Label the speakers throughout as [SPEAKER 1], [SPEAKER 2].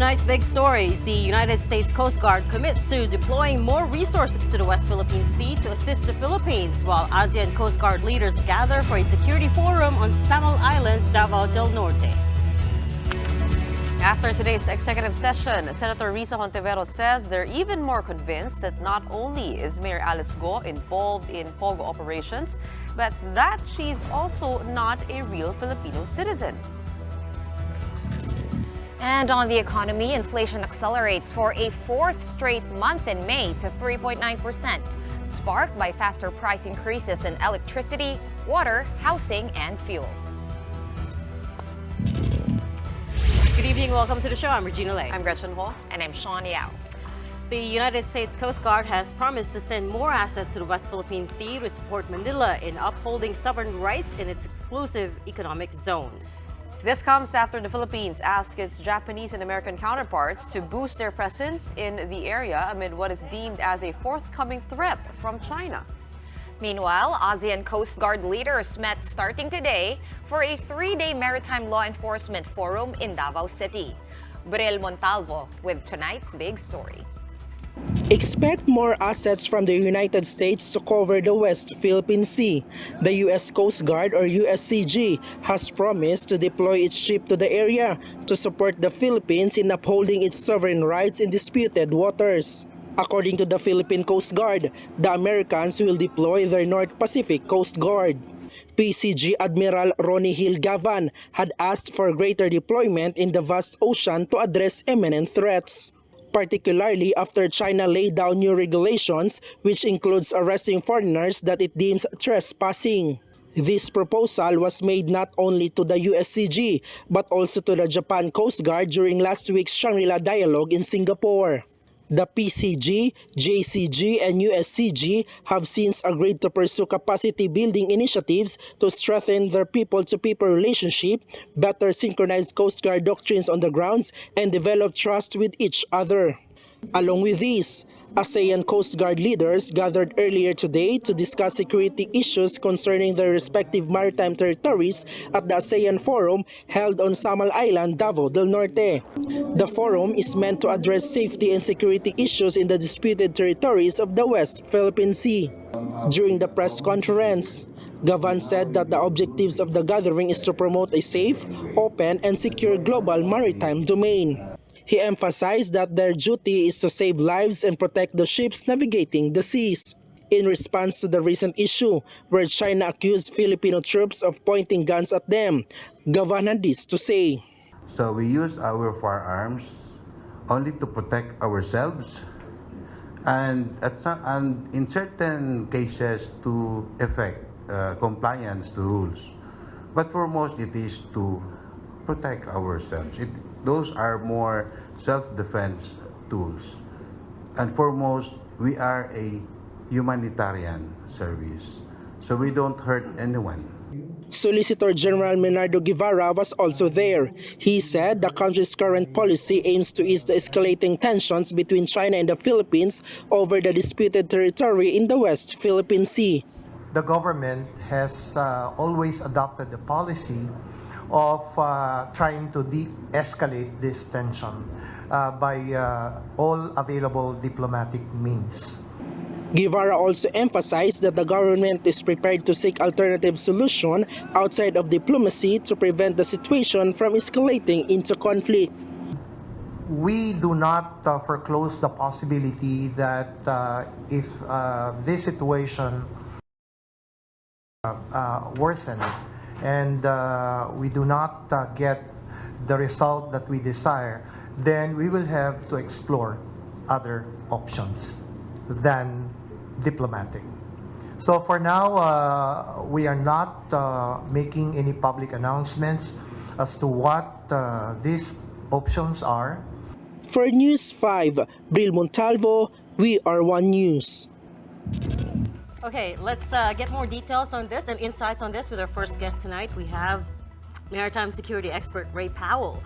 [SPEAKER 1] tonight's big stories, the United States Coast Guard commits to deploying more resources to the West Philippine Sea to assist the Philippines, while ASEAN Coast Guard leaders gather for a security forum on Samal Island, Davao del Norte.
[SPEAKER 2] After today's executive session, Senator Risa Hontiveros says they're even more convinced that not only is Mayor Alice Go involved in POGO operations, but that she's also not a real Filipino citizen.
[SPEAKER 3] And on the economy, inflation accelerates for a fourth straight month in May to 3.9%, sparked by faster price increases in electricity, water, housing, and fuel.
[SPEAKER 1] Good evening, welcome to the show. I'm Regina Lay.
[SPEAKER 2] I'm Gretchen Ho.
[SPEAKER 3] And I'm Shawn Yao.
[SPEAKER 1] The United States Coast Guard has promised to send more assets to the West Philippine Sea to support Manila in upholding sovereign rights in its exclusive economic zone.
[SPEAKER 2] This comes after the Philippines asked its Japanese and American counterparts to boost their presence in the area amid what is deemed as a forthcoming threat from China.
[SPEAKER 3] Meanwhile, ASEAN Coast Guard leaders met starting today for a 3-day maritime law enforcement forum in Davao City. Bril Montalvo with tonight's big story.
[SPEAKER 4] Expect more assets from the United States to cover the West Philippine Sea. The U.S. Coast Guard or USCG has promised to deploy its ship to the area to support the Philippines in upholding its sovereign rights in disputed waters. According to the Philippine Coast Guard, the Americans will deploy their North Pacific Coast Guard. PCG Admiral Ronnie Hill Gavan had asked for greater deployment in the vast ocean to address imminent threats, particularly after China laid down new regulations which includes arresting foreigners that it deems trespassing. This proposal was made not only to the USCG but also to the Japan Coast Guard during last week's Shangri-La Dialogue in Singapore. The PCG, JCG, and USCG have since agreed to pursue capacity-building initiatives to strengthen their people-to-people relationship, better synchronize Coast Guard doctrines on the grounds, and develop trust with each other. Along with this, ASEAN Coast Guard leaders gathered earlier today to discuss security issues concerning their respective maritime territories at the ASEAN Forum held on Samal Island, Davao del Norte. The forum is meant to address safety and security issues in the disputed territories of the West Philippine Sea. During the press conference, Gavan said that the objectives of the gathering is to promote a safe, open, and secure global maritime domain. He emphasized that their duty is to save lives and protect the ships navigating the seas. In response to the recent issue where China accused Filipino troops of pointing guns at them, Gavan had this to say.
[SPEAKER 5] So we use our firearms only to protect ourselves and in certain cases to effect compliance to rules. But for most it is to protect ourselves. Those are more self-defense tools. And foremost, we are a humanitarian service, so we don't hurt anyone.
[SPEAKER 4] Solicitor General Menardo Guevara was also there. He said the country's current policy aims to ease the escalating tensions between China and the Philippines over the disputed territory in the West Philippine Sea.
[SPEAKER 6] The government has always adopted the policy of trying to de-escalate this tension by all available diplomatic means.
[SPEAKER 4] Guevara also emphasized that the government is prepared to seek alternative solutions outside of diplomacy to prevent the situation from escalating into conflict.
[SPEAKER 6] We do not foreclose the possibility that if this situation worsens, and we do not get the result that we desire, then we will have to explore other options than diplomatic. So for now, we are not making any public announcements as to what these options are.
[SPEAKER 4] For News 5, Bril Montalvo, We Are One News.
[SPEAKER 1] Okay, let's get more details on this and insights on this with our first guest tonight. We have maritime security expert Ray Powell.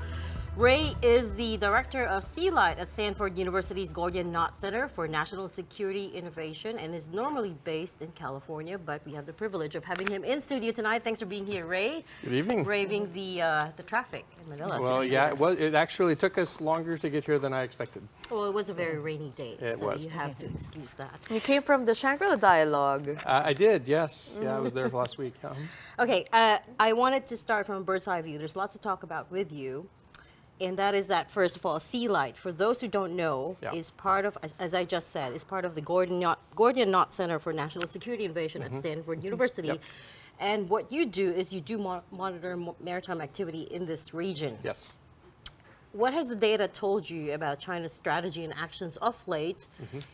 [SPEAKER 1] Ray is the Director of Sea Light at Stanford University's Gordon Knott Center for National Security Innovation and is normally based in California, but we have the privilege of having him in studio tonight. Thanks for being here, Ray.
[SPEAKER 7] Good evening.
[SPEAKER 1] Braving the traffic in Manila.
[SPEAKER 7] Well, yeah, it actually took us longer to get here than I expected.
[SPEAKER 1] Well, it was a very rainy day,
[SPEAKER 7] It
[SPEAKER 1] so
[SPEAKER 7] was.
[SPEAKER 1] you have to excuse that.
[SPEAKER 2] You came from the Shangri-La Dialogue.
[SPEAKER 7] I did, yes. Yeah, I was there last week.
[SPEAKER 1] Okay, I wanted to start from a bird's eye view. There's lots to talk about with you. And that is that, first of all, Sea Light, for those who don't know,
[SPEAKER 7] Yeah.
[SPEAKER 1] is part of, as I just said, is part of the Gordon Knott Center for National Security Innovation at Stanford University.
[SPEAKER 7] Yep.
[SPEAKER 1] And what you do is you do monitor maritime activity in this region.
[SPEAKER 7] Yes.
[SPEAKER 1] What has the data told you about China's strategy and actions of late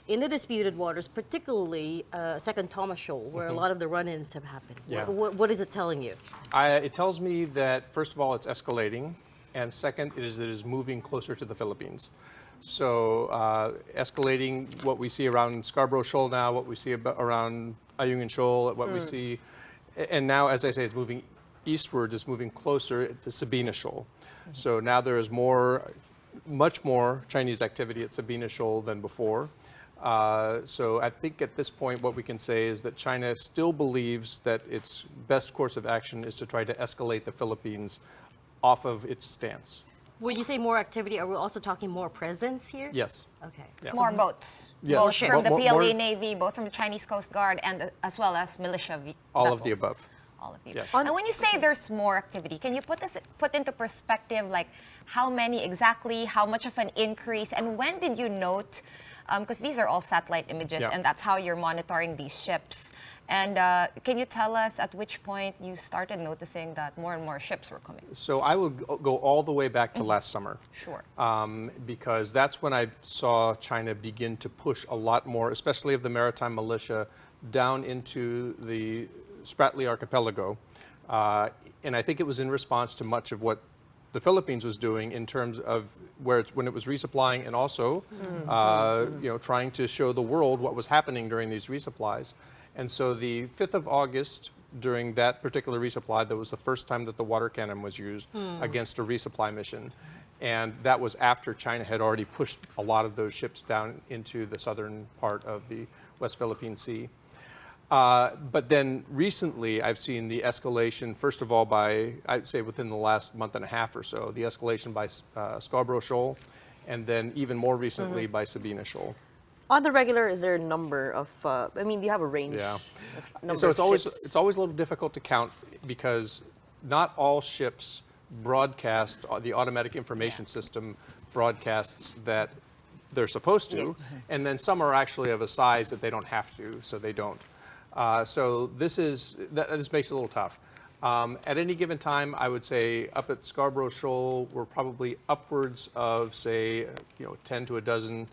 [SPEAKER 1] in the disputed waters, particularly Second Thomas Shoal, where a lot of the run-ins have happened?
[SPEAKER 7] Yeah.
[SPEAKER 1] What is it telling you?
[SPEAKER 7] It tells me that, first of all, it's escalating, and second, it is moving closer to the Philippines. So escalating what we see around Scarborough Shoal now, what we see around Ayungin Shoal, what we see, and now, as I say, it's moving eastward, it's moving closer to Sabina Shoal. So now there is much more Chinese activity at Sabina Shoal than before. So I think at this point, what we can say is that China still believes that its best course of action is to try to escalate the Philippines off of its stance.
[SPEAKER 1] When you say more activity, are we also talking more presence here?
[SPEAKER 7] Yes.
[SPEAKER 1] Okay.
[SPEAKER 7] Yeah.
[SPEAKER 3] More boats.
[SPEAKER 7] Yes.
[SPEAKER 3] Both from the
[SPEAKER 7] More-
[SPEAKER 3] PLA
[SPEAKER 7] more-
[SPEAKER 3] Navy, both from the Chinese Coast Guard, and as well as militia
[SPEAKER 7] All
[SPEAKER 3] vessels.
[SPEAKER 7] of the above.
[SPEAKER 3] All of the
[SPEAKER 7] Yes.
[SPEAKER 3] And when you say there's more activity, can you put into perspective, like how many exactly, how much of an increase, and when did you note, because these are all satellite images,
[SPEAKER 7] Yeah.
[SPEAKER 3] and that's how you're monitoring these ships. And can you tell us at which point you started noticing that more and more ships were coming?
[SPEAKER 7] So I would go all the way back to last summer.
[SPEAKER 3] Sure.
[SPEAKER 7] Because that's when I saw China begin to push a lot more, especially of the maritime militia, down into the Spratly Archipelago. And I think it was in response to much of what the Philippines was doing in terms of when it was resupplying and also trying to show the world what was happening during these resupplies. And so the 5th of August, during that particular resupply, that was the first time that the water cannon was used against a resupply mission. And that was after China had already pushed a lot of those ships down into the southern part of the West Philippine Sea. But then recently, I've seen the escalation, first of all, I'd say within the last month and a half or so, the escalation by Scarborough Shoal, and then even more recently by Sabina Shoal.
[SPEAKER 2] On the regular, is there a number of, do you have a range
[SPEAKER 7] Yeah.
[SPEAKER 2] of number
[SPEAKER 7] So
[SPEAKER 2] of ships?
[SPEAKER 7] it's always a little difficult to count because not all ships broadcast, the automatic information system broadcasts that they're supposed to,
[SPEAKER 2] Yes.
[SPEAKER 7] and then some are actually of a size that they don't have to, so they don't. So this makes it a little tough. At any given time, I would say up at Scarborough Shoal, we're probably upwards of, say, 10 to a dozen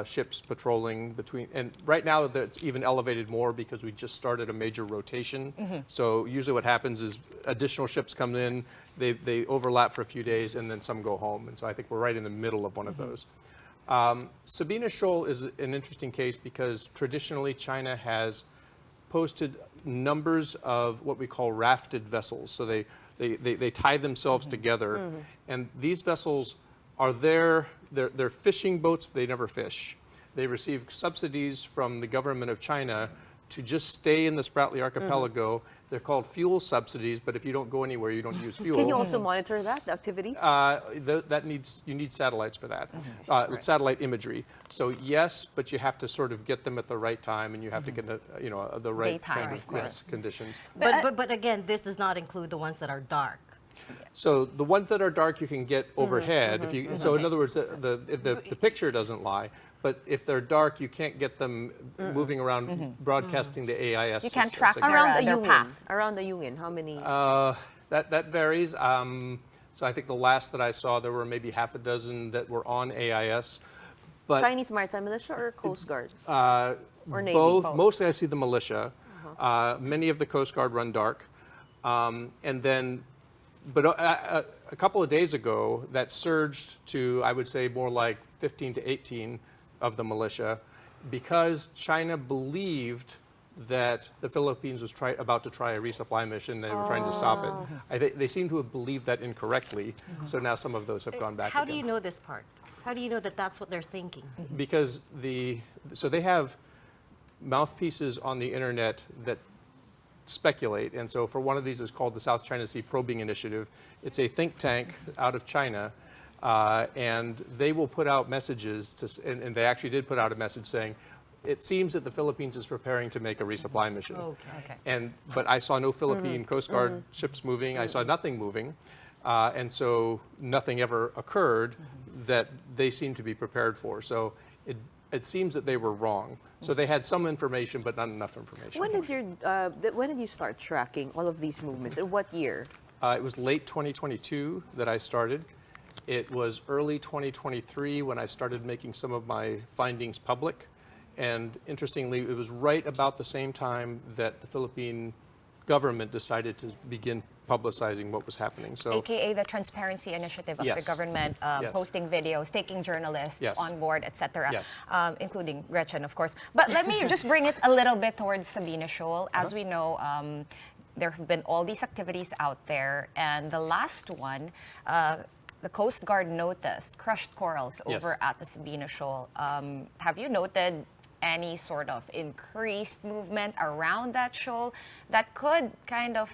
[SPEAKER 7] ships patrolling between, and right now it's even elevated more because we just started a major rotation. So usually what happens is additional ships come in, they overlap for a few days, and then some go home. And so I think we're right in the middle of one of those. Sabina Shoal is an interesting case because traditionally China has posted numbers of what we call rafted vessels. So they tie themselves together, and these vessels are they're fishing boats, they never fish. They receive subsidies from the government of China to just stay in the Spratly Archipelago. They're called fuel subsidies, but if you don't go anywhere, you don't use fuel.
[SPEAKER 2] Can you also monitor that, the activities?
[SPEAKER 7] You need satellites for that, satellite imagery. So yes, but you have to sort of get them at the right time, and you have to get the right
[SPEAKER 3] Daytime,
[SPEAKER 7] kind
[SPEAKER 3] of course.
[SPEAKER 7] conditions.
[SPEAKER 1] But again, this does not include the ones that are dark.
[SPEAKER 7] So the ones that are dark you can get overhead. So in other words, the picture doesn't lie. But if they're dark, you can't get them moving around broadcasting the AIS.
[SPEAKER 3] You can't
[SPEAKER 7] systems.
[SPEAKER 3] track
[SPEAKER 7] Again,
[SPEAKER 2] Around the
[SPEAKER 3] their
[SPEAKER 2] Ayungin.
[SPEAKER 3] path.
[SPEAKER 2] Around the Ayungin, how many?
[SPEAKER 7] that varies. So I think the last that I saw, there were maybe half a dozen that were on AIS. But
[SPEAKER 2] Chinese Maritime Militia or Coast Guard? Or Navy?
[SPEAKER 7] both. Mostly I see the militia. Many of the Coast Guard run dark. But a couple of days ago, that surged to, I would say, more like 15 to 18 of the militia because China believed that the Philippines was about to try a resupply mission. They were trying to stop it. They seem to have believed that incorrectly. So now some of those have gone back
[SPEAKER 1] How
[SPEAKER 7] again.
[SPEAKER 1] do you know this part? How do you know that that's what they're thinking?
[SPEAKER 7] Because so they have mouthpieces on the internet that speculate. And so for one of these is called the South China Sea Probing Initiative. It's a think tank out of China. And they will put out messages, and they actually did put out a message saying, it seems that the Philippines is preparing to make a resupply mission.
[SPEAKER 1] Okay.
[SPEAKER 7] But I saw no Philippine Coast Guard ships moving. I saw nothing moving. And so nothing ever occurred that they seemed to be prepared for. So it seems that they were wrong. So they had some information, but not enough information.
[SPEAKER 8] When did you start tracking all of these movements? In what year?
[SPEAKER 7] It was late 2022 that I started. It was early 2023 when I started making some of my findings public. And interestingly, it was right about the same time that the Philippine government decided to begin publicizing what was happening. So,
[SPEAKER 3] AKA the transparency initiative of
[SPEAKER 7] Yes.
[SPEAKER 3] the government,
[SPEAKER 7] Yes.
[SPEAKER 3] posting videos, taking journalists
[SPEAKER 7] Yes.
[SPEAKER 3] on board, etc.,
[SPEAKER 7] Yes.
[SPEAKER 3] including Gretchen, of course. But let me just bring it a little bit towards Sabina Shoal. As we know, there have been all these activities out there, and the last one, the Coast Guard noticed crushed corals
[SPEAKER 7] Yes.
[SPEAKER 3] over at the Sabina Shoal. Have you noted any sort of increased movement around that shoal that could kind of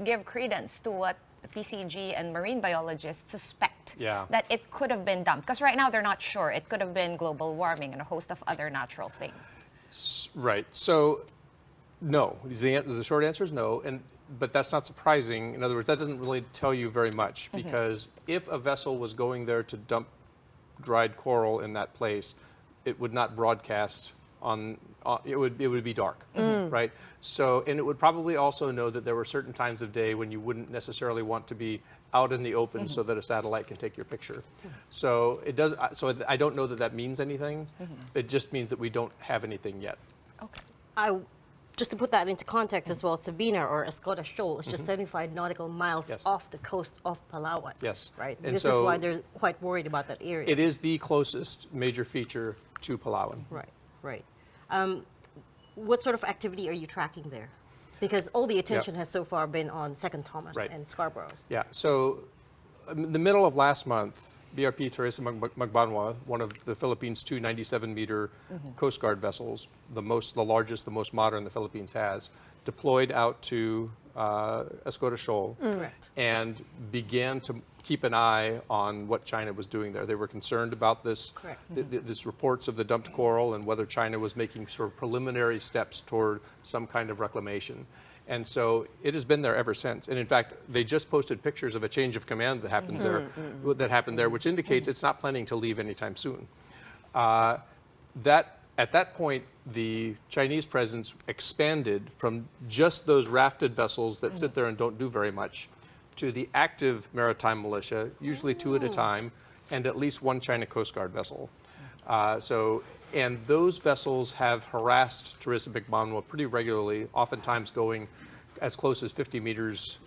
[SPEAKER 3] give credence to what the PCG and marine biologists suspect that it could have been dumped? Because right now they're not sure. It could have been global warming and a host of other natural things.
[SPEAKER 7] right. So, no. The short answer is no. But that's not surprising. In other words, that doesn't really tell you very much, because if a vessel was going there to dump dried coral in that place, it would not broadcast on it would be dark, right? So, and it would probably also know that there were certain times of day when you wouldn't necessarily want to be out in the open so that a satellite can take your picture. So it does. So I don't know that that means anything. It just means that we don't have anything yet.
[SPEAKER 1] Okay. Just to put that into context as well, Sabina or Escoda Shoal is just 75 nautical miles
[SPEAKER 7] Yes.
[SPEAKER 1] off the coast of Palawan.
[SPEAKER 7] Yes.
[SPEAKER 1] Right.
[SPEAKER 7] And
[SPEAKER 1] This
[SPEAKER 7] so
[SPEAKER 1] is why they're quite worried about that area.
[SPEAKER 7] It is the closest major feature to Palawan.
[SPEAKER 1] Right. Right. What sort of activity are you tracking there? Because all the attention has so far been on Second Thomas
[SPEAKER 7] Right.
[SPEAKER 1] and Scarborough.
[SPEAKER 7] Yeah. So, in the middle of last month, BRP Teresa Magbanwa, one of the Philippines' two 97-meter Coast Guard vessels, the largest, the most modern the Philippines has, deployed out to Escoda Shoal
[SPEAKER 1] Correct.
[SPEAKER 7] and began to keep an eye on what China was doing there. They were concerned about this,
[SPEAKER 1] Correct.
[SPEAKER 7] this reports of the dumped coral and whether China was making sort of preliminary steps toward some kind of reclamation. And so it has been there ever since. And in fact, they just posted pictures of a change of command that happens that happened there, which indicates it's not planning to leave anytime soon. At that point, the Chinese presence expanded from just those rafted vessels that sit there and don't do very much to the active maritime militia, usually two at a time, and at least one China Coast Guard vessel. And those vessels have harassed Teresa Magbanwa pretty regularly, oftentimes going as close as 50 meters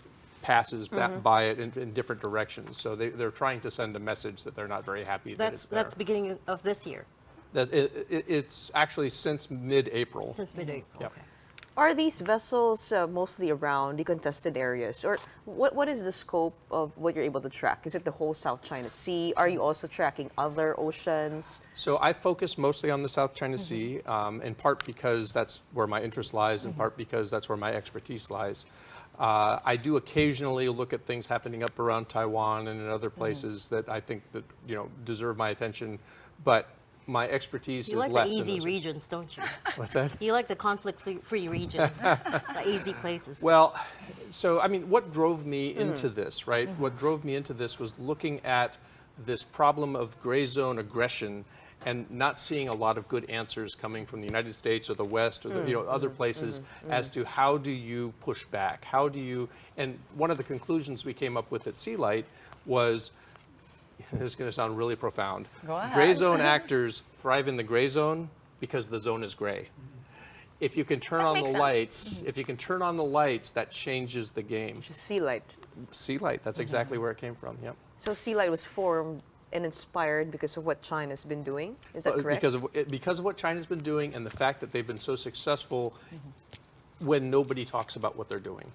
[SPEAKER 7] passes by it in different directions. So they're trying to send a message that they're not very happy that it's there.
[SPEAKER 1] That's beginning of this year.
[SPEAKER 7] It's actually since mid-April.
[SPEAKER 1] Since mid-April.
[SPEAKER 7] Yep.
[SPEAKER 1] Okay.
[SPEAKER 8] Are these vessels mostly around the contested areas? Or what is the scope of what you're able to track? Is it the whole South China Sea? Are you also tracking other oceans?
[SPEAKER 7] So I focus mostly on the South China Sea, in part because that's where my interest lies, in part because that's where my expertise lies. I do occasionally look at things happening up around Taiwan and in other places that I think that deserve my attention, but my expertise
[SPEAKER 1] You
[SPEAKER 7] is
[SPEAKER 1] like
[SPEAKER 7] less
[SPEAKER 1] the
[SPEAKER 7] in
[SPEAKER 1] easy
[SPEAKER 7] those.
[SPEAKER 1] regions, don't you?
[SPEAKER 7] What's that?
[SPEAKER 1] You like the conflict-free regions, the easy places.
[SPEAKER 7] Well, so I mean, what drove me into this, right? What drove me into this was looking at this problem of gray zone aggression and not seeing a lot of good answers coming from the United States or the West or the, other places as to how do you push back? How do you? And one of the conclusions we came up with at Sea Light was, this is going to sound really profound.
[SPEAKER 3] Go ahead.
[SPEAKER 7] Gray zone actors thrive in the gray zone because the zone is gray. If you can turn on the
[SPEAKER 3] makes sense.
[SPEAKER 7] lights, if you can turn on the lights, that changes the game.
[SPEAKER 8] Which is Sea Light.
[SPEAKER 7] Sea Light, that's exactly where it came from. Yep.
[SPEAKER 8] So Sea Light was formed and inspired because of what China's been doing. Is that correct?
[SPEAKER 7] Because of what China's been doing and the fact that they've been so successful when nobody talks about what they're doing.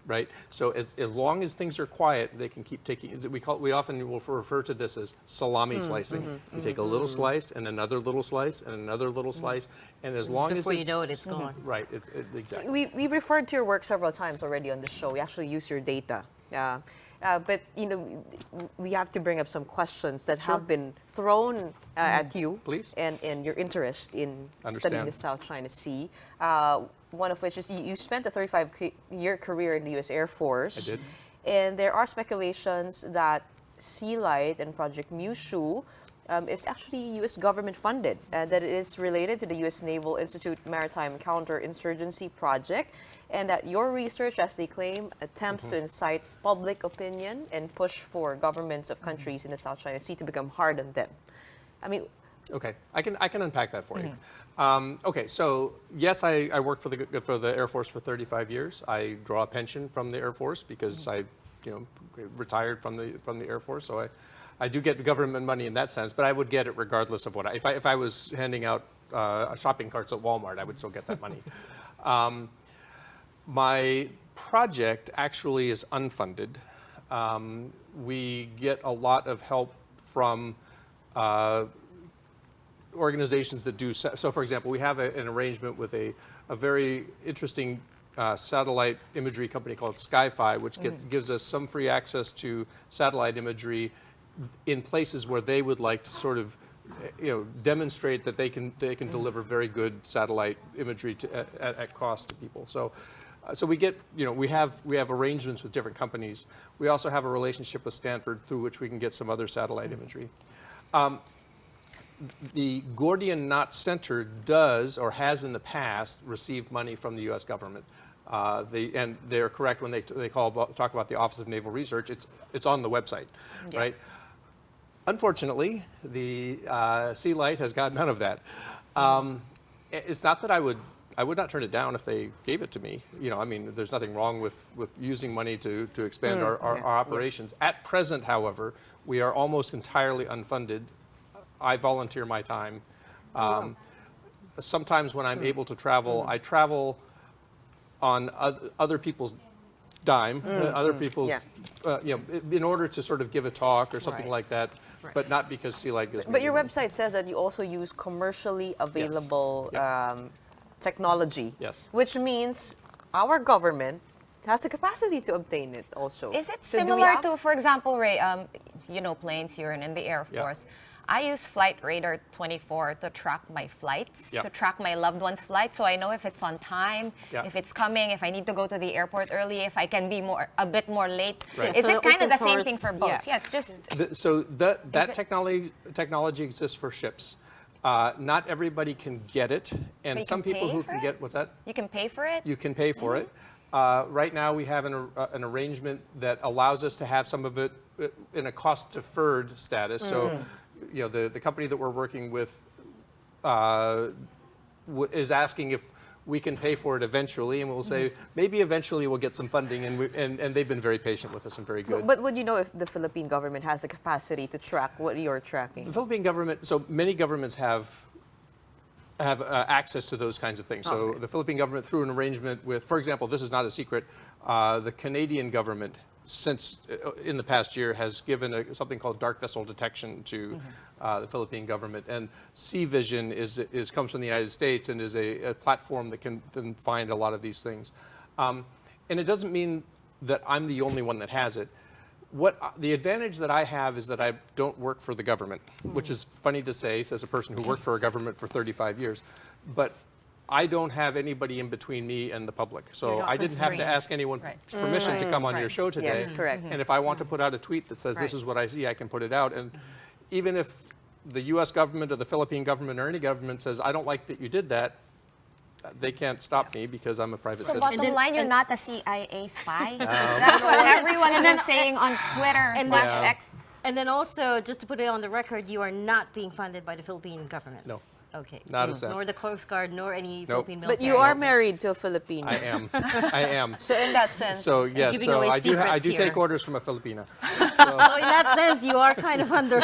[SPEAKER 7] Right, so as long as things are quiet, they can keep taking. We often will refer to this as salami slicing. You take a little slice and another little slice and another little slice, and as long
[SPEAKER 1] Before
[SPEAKER 7] as
[SPEAKER 1] you know it, it's gone.
[SPEAKER 7] Right, exactly.
[SPEAKER 8] We referred to your work several times already on the show. We actually use your data. But we have to bring up some questions that have been thrown at you.
[SPEAKER 7] Please.
[SPEAKER 8] And your interest in studying the South China Sea. One of which is you spent a 35-year career in the U.S. Air Force.
[SPEAKER 7] I did.
[SPEAKER 8] And there are speculations that Sea Light and Project Mushu is actually U.S. government funded, that it is related to the U.S. Naval Institute Maritime Counterinsurgency Project, and that your research, as they claim, attempts to incite public opinion and push for governments of countries in the South China Sea to become hard on them. I mean,
[SPEAKER 7] okay, I can unpack that for you. Okay, so yes, I worked for the Air Force for 35 years. I draw a pension from the Air Force because I, retired from the Air Force. So I do get government money in that sense, but I would get it regardless of what if I was handing out shopping carts at Walmart, I would still get that money. My project actually is unfunded. We get a lot of help from organizations that do so. For example, we have an arrangement with a very interesting satellite imagery company called Skyfi, which gives us some free access to satellite imagery in places where they would like to sort of demonstrate that they can deliver very good satellite imagery at cost to people. So we get we have arrangements with different companies. We also have a relationship with Stanford through which we can get some other satellite imagery. The Gordian Knot Center does or has in the past received money from the U.S. government. And they're correct when they talk about the Office of Naval Research. It's on the website, right? Unfortunately, the Sea Light has got none of that. It's not that I would not turn it down if they gave it to me. I mean, there's nothing wrong with using money to expand our operations. At present, however, we are almost entirely unfunded. I volunteer my time. Sometimes when I'm able to travel, I travel on other people's dime, other people's, in order to sort of give a talk or something like that, but not because Sea Light gives me.
[SPEAKER 8] But your website says that you also use commercially available technology.
[SPEAKER 7] Yes.
[SPEAKER 8] Which means our government has the capacity to obtain it also.
[SPEAKER 3] Is it similar to, for example, Ray, planes, you're in the Air Force. I use Flight Radar 24 to track my flights, to track my loved one's flight, so I know if it's on time, if it's coming, if I need to go to the airport early, if I can be a bit more late.
[SPEAKER 7] Right.
[SPEAKER 3] Is
[SPEAKER 1] So
[SPEAKER 3] it kind of the same
[SPEAKER 1] open
[SPEAKER 3] thing for
[SPEAKER 1] source,
[SPEAKER 3] boats? Yeah, it's just...
[SPEAKER 7] So that technology exists for ships. Not everybody can get it, and some people who can get, what's that?
[SPEAKER 3] You can pay for it?
[SPEAKER 7] You can pay for it. Right now we have an arrangement that allows us to have some of it in a cost-deferred status. So, the company that we're working with is asking if we can pay for it eventually, and we'll say maybe eventually we'll get some funding, and they've been very patient with us and very good.
[SPEAKER 8] But would you know if the Philippine government has the capacity to track what you're tracking?
[SPEAKER 7] The Philippine government, so many governments have access to those kinds of things. So the Philippine government, through an arrangement with, for example, this is not a secret, the Canadian government, since in the past year, has given something called dark vessel detection to the Philippine government. And Sea Vision comes from the United States and is a platform that can find a lot of these things. And it doesn't mean that I'm the only one that has it. The advantage that I have is that I don't work for the government, which is funny to say as a person who worked for a government for 35 years. But I don't have anybody in between me and the public. So I didn't have to ask anyone's permission to come on your show today.
[SPEAKER 8] Yes, correct.
[SPEAKER 7] And if I want to put out a tweet that says this is what I see, I can put it out. And even if the U.S. government or the Philippine government or any government says, I don't like that you did that, they can't stop me because I'm a private
[SPEAKER 3] So
[SPEAKER 7] citizen.
[SPEAKER 3] bottom line, you're not a CIA spy? That's what everyone's been saying on Twitter /X.
[SPEAKER 1] And then also, just to put it on the record, you are not being funded by the Philippine government.
[SPEAKER 7] No.
[SPEAKER 1] Okay.
[SPEAKER 7] Not a cent.
[SPEAKER 1] Nor the Coast Guard, nor any
[SPEAKER 7] Nope.
[SPEAKER 1] Philippine
[SPEAKER 8] But
[SPEAKER 1] military.
[SPEAKER 8] you are
[SPEAKER 1] assets.
[SPEAKER 8] married to a Filipino.
[SPEAKER 7] I am. I am.
[SPEAKER 8] So in that sense,
[SPEAKER 7] So yes,
[SPEAKER 1] giving
[SPEAKER 7] so
[SPEAKER 1] away
[SPEAKER 7] I do
[SPEAKER 1] secrets
[SPEAKER 7] take
[SPEAKER 1] here.
[SPEAKER 7] orders from a Filipina.
[SPEAKER 1] So in that sense, you are kind of under.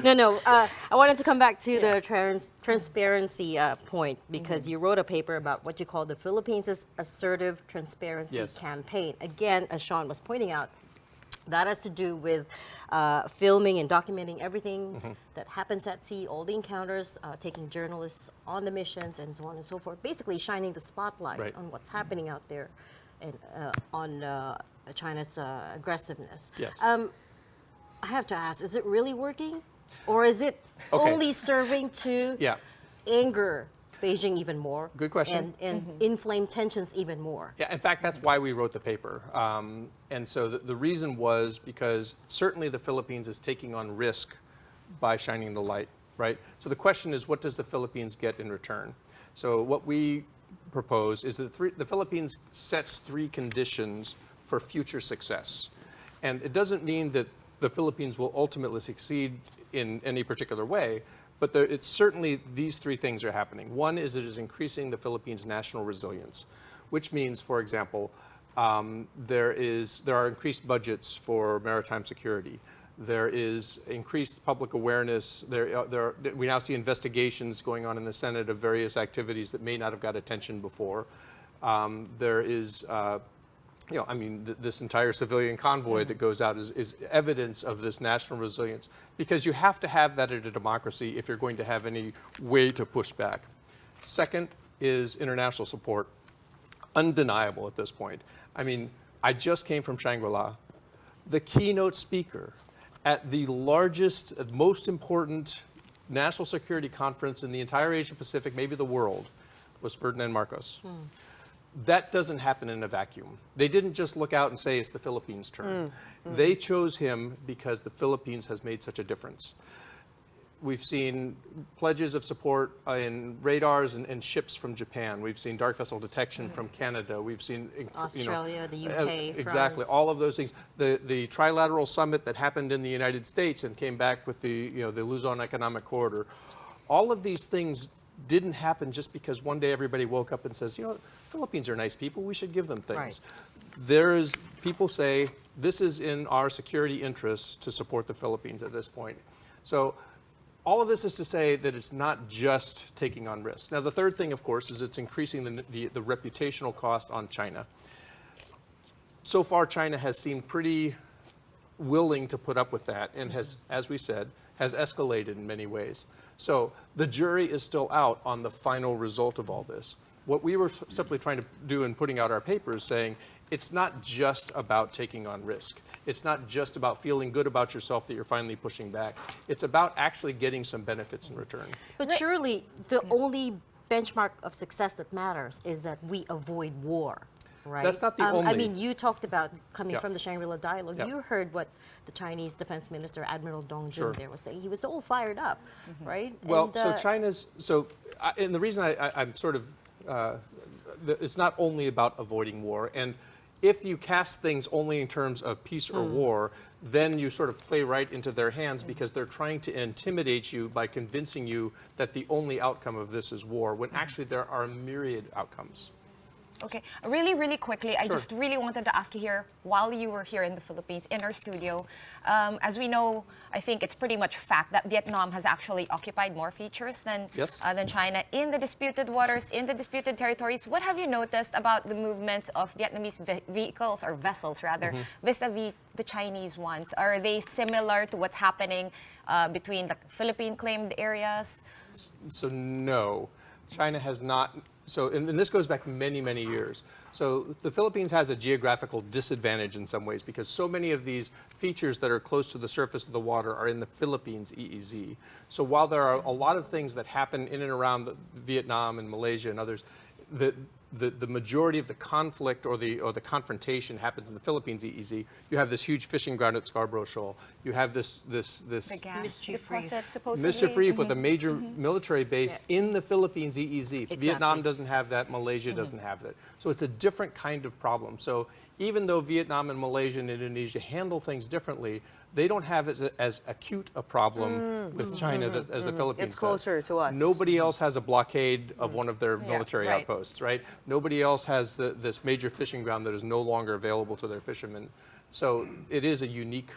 [SPEAKER 1] No. I wanted to come back to the transparency point because you wrote a paper about what you call the Philippines' assertive transparency
[SPEAKER 7] Yes.
[SPEAKER 1] campaign. Again, as Shawn was pointing out, that has to do with filming and documenting everything that happens at sea, all the encounters, taking journalists on the missions, and so on and so forth. Basically, shining the spotlight
[SPEAKER 7] Right.
[SPEAKER 1] on what's happening out there, and on China's aggressiveness.
[SPEAKER 7] Yes.
[SPEAKER 1] I have to ask: is it really working, or is it
[SPEAKER 7] Okay.
[SPEAKER 1] only serving to
[SPEAKER 7] Yeah.
[SPEAKER 1] anger Beijing even more?
[SPEAKER 7] Good question.
[SPEAKER 1] And inflame tensions even more.
[SPEAKER 7] Yeah, in fact, that's why we wrote the paper. And so the reason was because certainly the Philippines is taking on risk by shining the light, right? So the question is, what does the Philippines get in return? So what we propose is that the Philippines sets 3 conditions for future success. And it doesn't mean that the Philippines will ultimately succeed in any particular way, but it's certainly these 3 things are happening. One is it is increasing the Philippines' national resilience, which means, for example, there are increased budgets for maritime security. There is increased public awareness. We now see investigations going on in the Senate of various activities that may not have got attention before. There is this entire civilian convoy that goes out is evidence of this national resilience, because you have to have that in a democracy if you're going to have any way to push back. Second is international support, undeniable at this point. I mean, I just came from Shangri-La. The keynote speaker at the largest, most important national security conference in the entire Asia Pacific, maybe the world, was Ferdinand Marcos. That doesn't happen in a vacuum. They didn't just look out and say it's the Philippines' turn. They chose him because the Philippines has made such a difference. We've seen pledges of support in radars and ships from Japan. We've seen dark vessel detection from Canada. We've seen
[SPEAKER 1] Australia, the UK,
[SPEAKER 7] exactly,
[SPEAKER 1] France.
[SPEAKER 7] all of those things. The trilateral summit that happened in the United States and came back with the Luzon Economic Corridor. All of these things didn't happen just because one day everybody woke up and says, Philippines are nice people, we should give them things.
[SPEAKER 1] Right.
[SPEAKER 7] People say, this is in our security interests to support the Philippines at this point. So all of this is to say that it's not just taking on risk. Now, the third thing, of course, is it's increasing the reputational cost on China. So far, China has seemed pretty willing to put up with that and has, as we said, has escalated in many ways. So the jury is still out on the final result of all this. What we were simply trying to do in putting out our paper is saying it's not just about taking on risk. It's not just about feeling good about yourself that you're finally pushing back. It's about actually getting some benefits in return.
[SPEAKER 1] But surely the only benchmark of success that matters is that we avoid war, right?
[SPEAKER 7] That's not the
[SPEAKER 1] I
[SPEAKER 7] only.
[SPEAKER 1] mean, you talked about coming
[SPEAKER 7] Yeah.
[SPEAKER 1] from the Shangri-La dialogue.
[SPEAKER 7] Yeah.
[SPEAKER 1] You heard what the Chinese Defense Minister, Admiral Dong Jun,
[SPEAKER 7] Sure.
[SPEAKER 1] there was saying. He was all fired up, right?
[SPEAKER 7] Well,
[SPEAKER 1] And,
[SPEAKER 7] and the reason I'm sort of, it's not only about avoiding war. And if you cast things only in terms of peace or war, then you sort of play right into their hands because they're trying to intimidate you by convincing you that the only outcome of this is war, when actually there are myriad outcomes.
[SPEAKER 3] Okay, really, really quickly, I
[SPEAKER 7] Sure.
[SPEAKER 3] just really wanted to ask you here, while you were here in the Philippines, in our studio, as we know, I think it's pretty much fact that Vietnam has actually occupied more features than China in the disputed waters, in the disputed territories. What have you noticed about the movements of Vietnamese vehicles, or vessels rather, vis-a-vis the Chinese ones? Are they similar to what's happening between the Philippine-claimed areas?
[SPEAKER 7] So no, China has not. So, and this goes back many, many years. So the Philippines has a geographical disadvantage in some ways because so many of these features that are close to the surface of the water are in the Philippines EEZ. So while there are a lot of things that happen in and around Vietnam and Malaysia and others, the majority of the conflict or the confrontation happens in the Philippines EEZ. You have this huge fishing ground at Scarborough Shoal. You have this
[SPEAKER 3] The gas
[SPEAKER 1] Mischief
[SPEAKER 3] deposit,
[SPEAKER 1] Reef.
[SPEAKER 3] supposedly.
[SPEAKER 7] Mischief Reef with a major military base in the Philippines EEZ.
[SPEAKER 1] Exactly.
[SPEAKER 7] Vietnam doesn't have that. Malaysia doesn't have that. So it's a different kind of problem. So even though Vietnam and Malaysia and Indonesia handle things differently, they don't have as acute a problem with China as the Philippines
[SPEAKER 8] It's closer
[SPEAKER 7] does.
[SPEAKER 8] to us.
[SPEAKER 7] Nobody else has a blockade of one of their military
[SPEAKER 1] right.
[SPEAKER 7] outposts, right? Nobody else has this major fishing ground that is no longer available to their fishermen. So it is a unique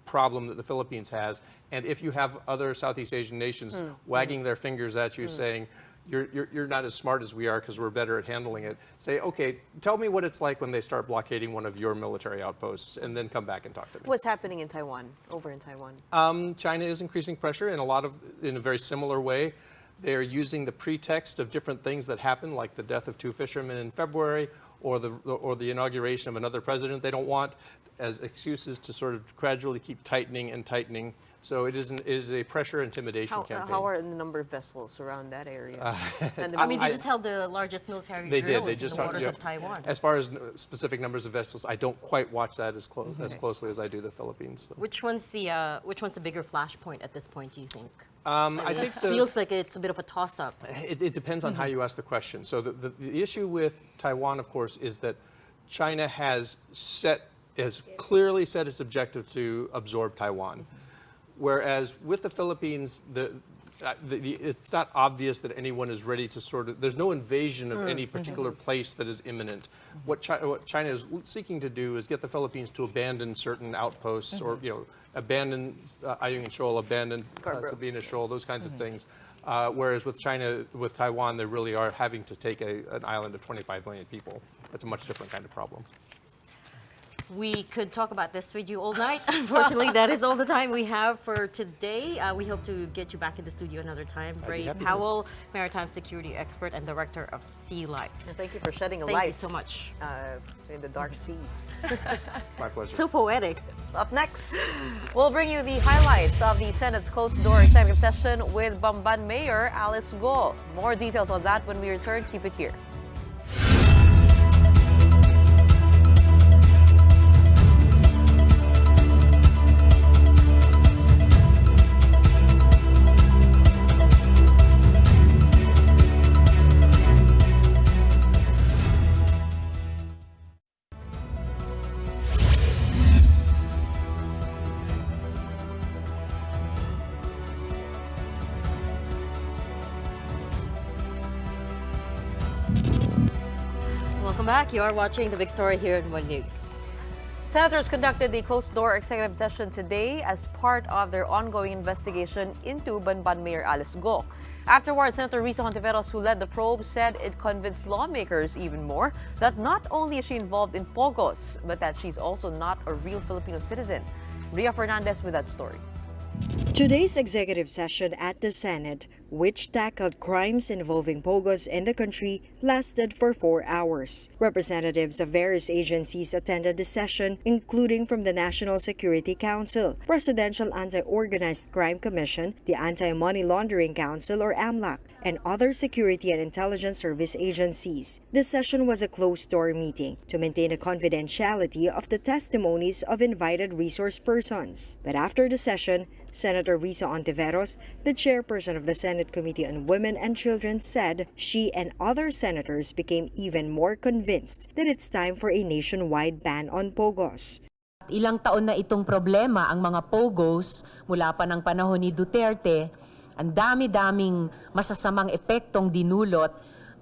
[SPEAKER 7] problem that the Philippines has. And if you have other Southeast Asian nations wagging their fingers at you saying, you're not as smart as we are because we're better at handling it. Say, okay, tell me what it's like when they start blockading one of your military outposts, and then come back and talk to me.
[SPEAKER 8] What's happening in Taiwan, over in Taiwan?
[SPEAKER 7] China is increasing pressure in a very similar way. They're using the pretext of different things that happen, like the death of 2 fishermen in February, or the inauguration of another president they don't want, as excuses to sort of gradually keep tightening and tightening. So it is a pressure intimidation campaign.
[SPEAKER 8] How are the number of vessels around that area?
[SPEAKER 1] I mean, they just held the largest military
[SPEAKER 7] They
[SPEAKER 1] drills
[SPEAKER 7] did. They
[SPEAKER 1] in
[SPEAKER 7] just
[SPEAKER 1] the waters of Taiwan.
[SPEAKER 7] As far as specific numbers of vessels, I don't quite watch that as closely as I do the Philippines. So.
[SPEAKER 1] Which one's the bigger flashpoint at this point, do you think?
[SPEAKER 7] I think
[SPEAKER 1] it feels like it's a bit of a toss-up.
[SPEAKER 7] It depends on how you ask the question. So the issue with Taiwan, of course, is that China has clearly set its objective to absorb Taiwan. Whereas with the Philippines, it's not obvious that anyone is ready to there's no invasion of any particular place that is imminent. What China is seeking to do is get the Philippines to abandon certain outposts or, abandon Ayungin Shoal, abandon Sabina Shoal, those kinds of things. Whereas with Taiwan, they really are having to take an island of 25 million people. That's a much different kind of problem.
[SPEAKER 1] We could talk about this with you all night. Unfortunately, that is all the time we have for today. We hope to get you back in the studio another time. Ray Powell, Maritime Security Expert and Director of Sea Life.
[SPEAKER 8] Thank you for shedding a
[SPEAKER 1] Thank
[SPEAKER 8] light.
[SPEAKER 1] you so much.
[SPEAKER 8] In the dark seas.
[SPEAKER 7] My pleasure.
[SPEAKER 1] So poetic.
[SPEAKER 8] Up next, we'll bring you the highlights of the Senate's closed-door executive session with Bamban Mayor Alice Go. More details on that when we return. Keep it here.
[SPEAKER 1] Welcome back. You are watching The Big Story here in One News.
[SPEAKER 8] Senators conducted the closed-door executive session today as part of their ongoing investigation into Bamban Mayor Alice Go. Afterwards, Senator Risa Hontiveros, who led the probe, said it convinced lawmakers even more that not only is she involved in POGOs, but that she's also not a real Filipino citizen. Ria Fernandez with that story.
[SPEAKER 9] Today's executive session at the Senate, which tackled crimes involving POGOs in the country, lasted for 4 hours. Representatives of various agencies attended the session, including from the National Security Council, Presidential Anti-Organized Crime Commission, the Anti-Money Laundering Council or AMLAC, and other security and intelligence service agencies. The session was a closed-door meeting to maintain the confidentiality of the testimonies of invited resource persons. But after the session, Senator Risa Hontiveros, the chairperson of the Senate Committee on Women and Children, said she and other senators became even more convinced that it's time for a nationwide ban on POGOs.
[SPEAKER 10] Ilang taon na itong problema ang mga POGOs mula pa ng panahon ni Duterte. Ang dami-daming masasamang epektong dinulot,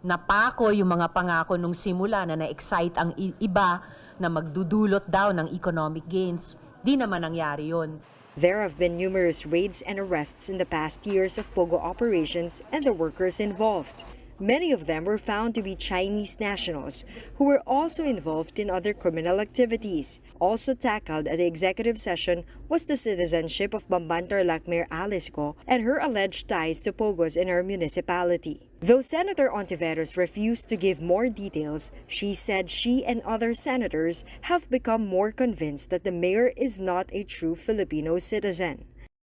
[SPEAKER 10] napako yung mga pangako nung simula na na-excite ang iba na magdudulot daw ng economic gains. Di naman nangyari yun.
[SPEAKER 9] There have been numerous raids and arrests in the past years of POGO operations and the workers involved. Many of them were found to be Chinese nationals who were also involved in other criminal activities. Also tackled at the executive session was the citizenship of Bamban Tarlac Mayor Alice Go and her alleged ties to POGOs in her municipality. Though Senator Hontiveros refused to give more details, she said she and other senators have become more convinced that the mayor is not a true Filipino citizen.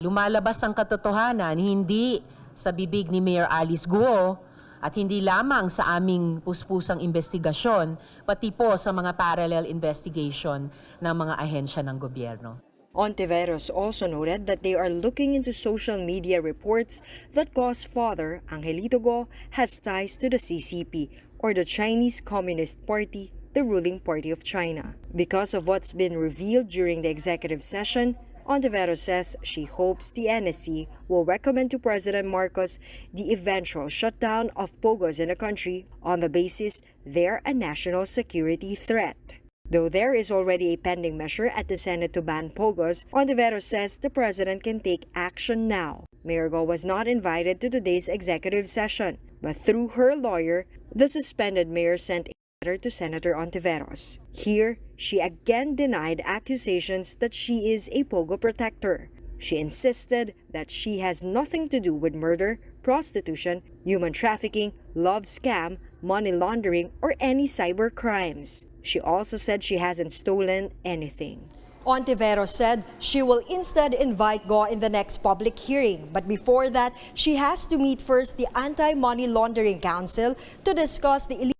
[SPEAKER 10] Lumalabas ang katotohanan hindi sa bibig ni Mayor Alice Go at hindi lamang sa aming puspusang investigasyon, pati po sa mga parallel investigation ng mga ahensya ng gobyerno.
[SPEAKER 9] Hontiveros also noted that they are looking into social media reports that Go's father, Angelito Go, has ties to the CCP, or the Chinese Communist Party, the ruling party of China. Because of what's been revealed during the executive session, Ontiveros says she hopes the NSC will recommend to President Marcos the eventual shutdown of POGOs in the country on the basis they're a national security threat. Though there is already a pending measure at the Senate to ban POGOs, Ontiveros says the president can take action now. Mayor Go was not invited to today's executive session, but through her lawyer, the suspended mayor sent a letter to Senator Ontiveros. Here, she again denied accusations that she is a POGO protector. She insisted that she has nothing to do with murder, prostitution, human trafficking, love scam, money laundering, or any cyber crimes. She also said she hasn't stolen anything. Ontiveros said she will instead invite Go in the next public hearing, but before that, she has to meet first the Anti-Money Laundering Council to discuss the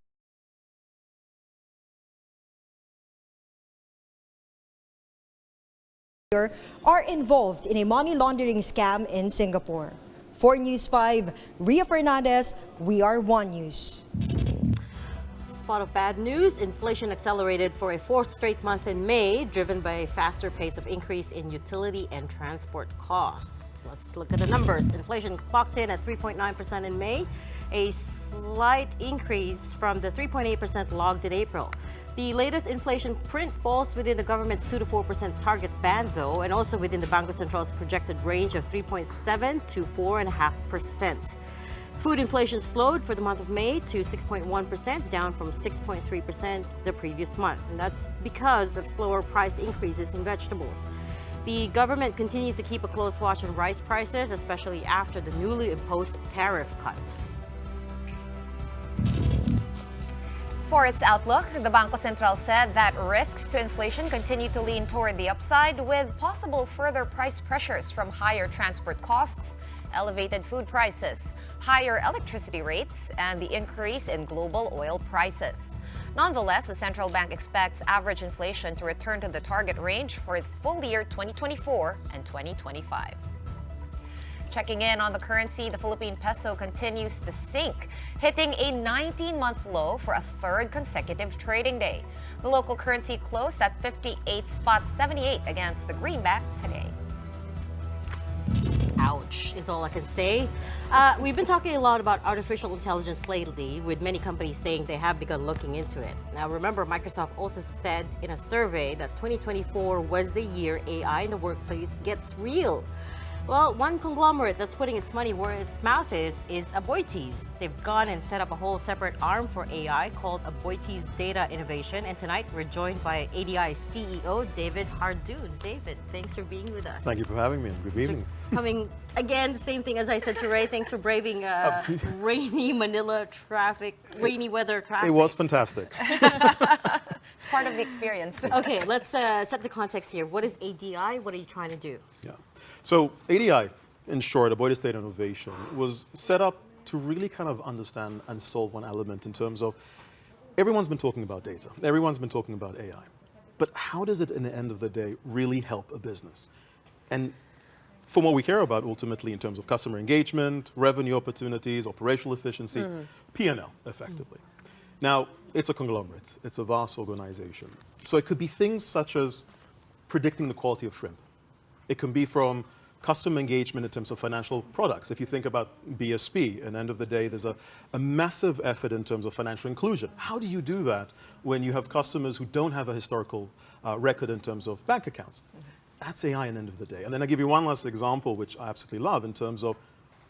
[SPEAKER 9] are involved in a money laundering scam in Singapore. For News 5, Ria Fernandez, We Are One News.
[SPEAKER 1] Spot of bad news. Inflation accelerated for a fourth straight month in May, driven by a faster pace of increase in utility and transport costs. Let's look at the numbers. Inflation clocked in at 3.9% in May, a slight increase from the 3.8% logged in April. The latest inflation print falls within the government's 2 to 4% target band, though, and also within the Bangko Central's projected range of 3.7 to 4.5%. Food inflation slowed for the month of May to 6.1%, down from 6.3% the previous month. And that's because of slower price increases in vegetables. The government continues to keep a close watch on rice prices, especially after the newly imposed tariff cut.
[SPEAKER 3] For its outlook, the Bangko Central said that risks to inflation continue to lean toward the upside, with possible further price pressures from higher transport costs, elevated food prices, higher electricity rates, and the increase in global oil prices. Nonetheless, the central bank expects average inflation to return to the target range for full year 2024 and 2025. Checking in on the currency, the Philippine peso continues to sink, hitting a 19-month low for a third consecutive trading day. The local currency closed at 58.78 against the greenback today.
[SPEAKER 1] Ouch, is all I can say. We've been talking a lot about artificial intelligence lately, with many companies saying they have begun looking into it. Now, remember, Microsoft also said in a survey that 2024 was the year AI in the workplace gets real. Well, one conglomerate that's putting its money where its mouth is Aboitiz. They've gone and set up a whole separate arm for AI called Aboitiz Data Innovation. And tonight, we're joined by ADI's CEO, David Hardoon. David, thanks for being with us.
[SPEAKER 11] Thank you for having me. Good evening.
[SPEAKER 1] Coming again, the same thing as I said to Ray. Thanks for braving rainy Manila traffic, rainy weather traffic.
[SPEAKER 11] It was fantastic.
[SPEAKER 3] It's part of the experience.
[SPEAKER 1] Okay, let's set the context here. What is ADI? What are you trying to do?
[SPEAKER 11] Yeah. So ADI, in short, Aboitiz Data Innovation, was set up to really kind of understand and solve one element in terms of everyone's been talking about data. Everyone's been talking about AI. But how does it, in the end of the day, really help a business? And from what we care about, ultimately, in terms of customer engagement, revenue opportunities, operational efficiency, P&L, effectively. Now, it's a conglomerate. It's a vast organization. So it could be things such as predicting the quality of shrimp. It can be from customer engagement in terms of financial products. If you think about BSP, at the end of the day, there's a massive effort in terms of financial inclusion. How do you do that when you have customers who don't have a historical record in terms of bank accounts? That's AI at the end of the day. And then I'll give you one last example, which I absolutely love, in terms of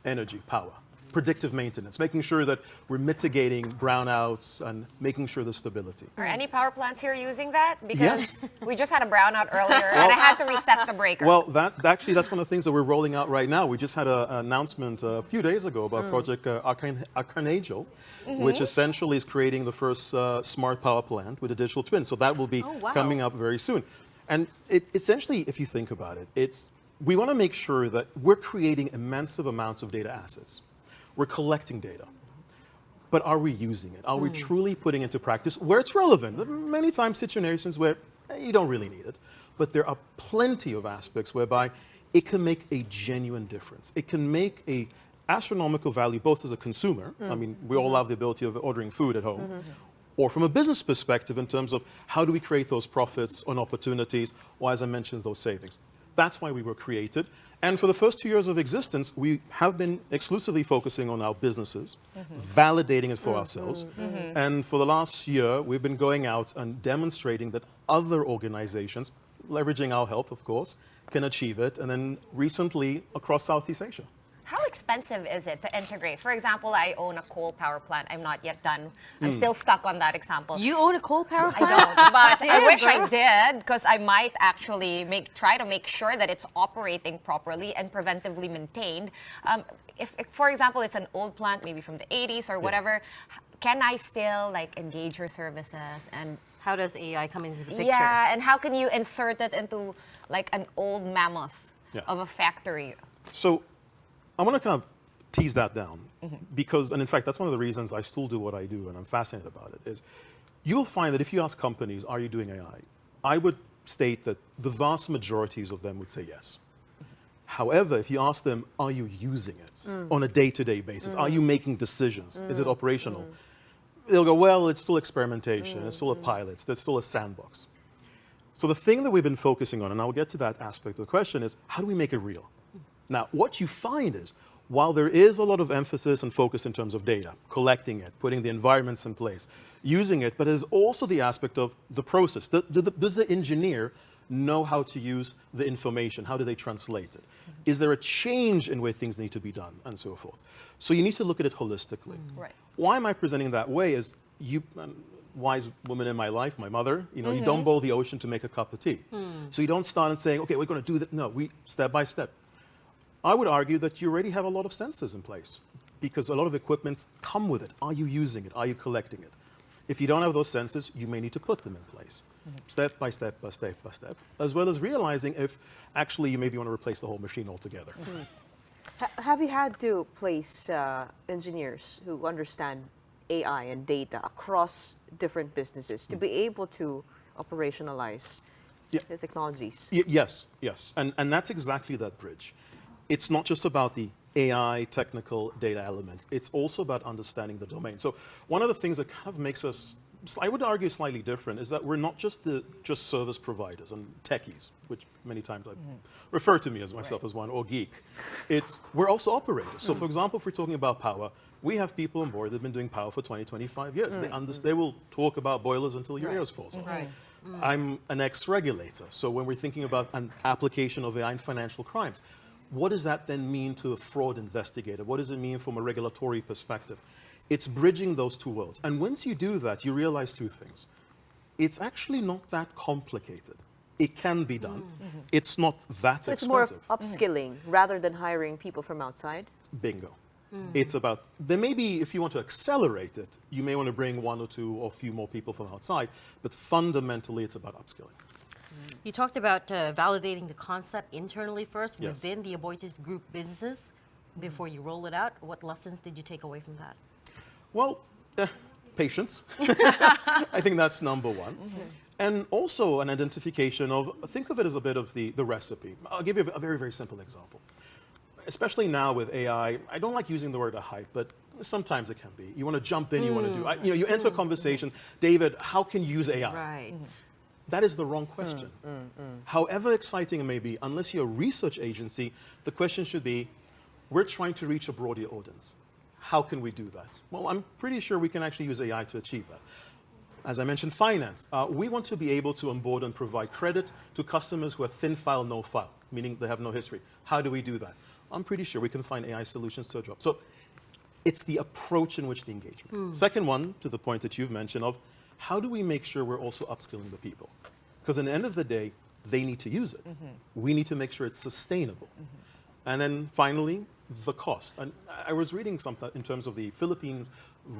[SPEAKER 11] energy, power, predictive maintenance, making sure that we're mitigating brownouts and making sure there's stability.
[SPEAKER 3] Are any power plants here using that? Because
[SPEAKER 11] Yes.
[SPEAKER 3] we just had a brownout earlier and I had to reset the breaker.
[SPEAKER 11] Well, that's one of the things that we're rolling out right now. We just had an announcement a few days ago about Project Archangel, which essentially is creating the first smart power plant with a digital twin. So that will be coming up very soon. And essentially, if you think about it, we want to make sure that we're creating immense amounts of data assets. We're collecting data. But are we using it? Are we truly putting it into practice where it's relevant? There are many times situations where you don't really need it. But there are plenty of aspects whereby it can make a genuine difference. It can make a astronomical value both as a consumer. I mean, we all have the ability of ordering food at home. Or from a business perspective in terms of how do we create those profits on opportunities, or as I mentioned, those savings. That's why we were created. And for the first 2 years of existence, we have been exclusively focusing on our businesses, validating it for ourselves. And for the last year, we've been going out and demonstrating that other organizations, leveraging our help, of course, can achieve it. And then recently, across Southeast Asia.
[SPEAKER 3] How expensive is it to integrate? For example, I own a coal power plant. I'm not yet done. I'm still stuck on that example.
[SPEAKER 1] You own a coal power plant?
[SPEAKER 3] I don't, but I
[SPEAKER 1] Damn,
[SPEAKER 3] wish I
[SPEAKER 1] girl.
[SPEAKER 3] did, because I might actually try to make sure that it's operating properly and preventively maintained. If, for example, it's an old plant, maybe from the 80s or whatever, can I still like engage your services? And
[SPEAKER 1] How does AI come into the picture?
[SPEAKER 3] yeah, and how can you insert it into like an old mammoth of a factory?
[SPEAKER 11] So I want to kind of tease that down because, and in fact, that's one of the reasons I still do what I do and I'm fascinated about it, is you'll find that if you ask companies, are you doing AI? I would state that the vast majorities of them would say yes. However, if you ask them, are you using it on a day-to-day basis? Are you making decisions? Is it operational? They'll go, well, it's still experimentation, it's still a pilot, there's still a sandbox. So the thing that we've been focusing on, and I'll get to that aspect of the question, is how do we make it real? Now, what you find is, while there is a lot of emphasis and focus in terms of data, collecting it, putting the environments in place, using it, but there's also the aspect of the process. Does the engineer know how to use the information? How do they translate it? Is there a change in where things need to be done, and so forth? So you need to look at it holistically.
[SPEAKER 3] Right.
[SPEAKER 11] Why am I presenting that way is, you, wise woman in my life, my mother, you know, you don't boil the ocean to make a cup of tea. So you don't start and saying, okay, we're going to do that. No, we step by step. I would argue that you already have a lot of sensors in place because a lot of equipments come with it. Are you using it? Are you collecting it? If you don't have those sensors, you may need to put them in place, step by step by step by step, as well as realizing if actually you maybe want to replace the whole machine altogether.
[SPEAKER 8] Have you had to place engineers who understand AI and data across different businesses to be able to operationalize the technologies?
[SPEAKER 11] Yes, yes. And that's exactly that bridge. It's not just about the AI technical data element. It's also about understanding the domain. So one of the things that kind of makes us, I would argue, slightly different is that we're not just service providers and techies, which many times I refer to me as myself as one, or geek. We're also operators. So for example, if we're talking about power, we have people on board that have been doing power for 20, 25 years. They will talk about boilers until your ears fall off.
[SPEAKER 8] Right.
[SPEAKER 11] I'm an ex-regulator. So when we're thinking about an application of AI in financial crimes, what does that then mean to a fraud investigator? What does it mean from a regulatory perspective? It's bridging those two worlds. And once you do that, you realize two things. It's actually not that complicated. It can be done. It's not that
[SPEAKER 8] So
[SPEAKER 11] expensive.
[SPEAKER 8] it's more of upskilling rather than hiring people from outside?
[SPEAKER 11] Bingo. It's about, there may be, if you want to accelerate it, you may want to bring one or two or a few more people from outside, but fundamentally it's about upskilling.
[SPEAKER 1] You talked about validating the concept internally first
[SPEAKER 11] Yes.
[SPEAKER 1] within the Aboitiz Group businesses before you roll it out. What lessons did you take away from that?
[SPEAKER 11] Well, patience. I think that's number one. And also an identification of, think of it as a bit of the recipe. I'll give you a very, very simple example. Especially now with AI, I don't like using the word a hype, but sometimes it can be. You want to jump in, you want to do, you enter conversations, David, how can you use AI?
[SPEAKER 1] Right.
[SPEAKER 11] That is the wrong question. However exciting it may be, unless you're a research agency, the question should be, we're trying to reach a broader audience. How can we do that? Well, I'm pretty sure we can actually use AI to achieve that. As I mentioned, finance. We want to be able to onboard and provide credit to customers who are thin file, no file, meaning they have no history. How do we do that? I'm pretty sure we can find AI solutions to a job. So it's the approach in which the engagement. Second one, to the point that you've mentioned of, how do we make sure we're also upskilling the people? Because at the end of the day, they need to use it. We need to make sure it's sustainable. And then finally, the cost. And I was reading something in terms of the Philippines'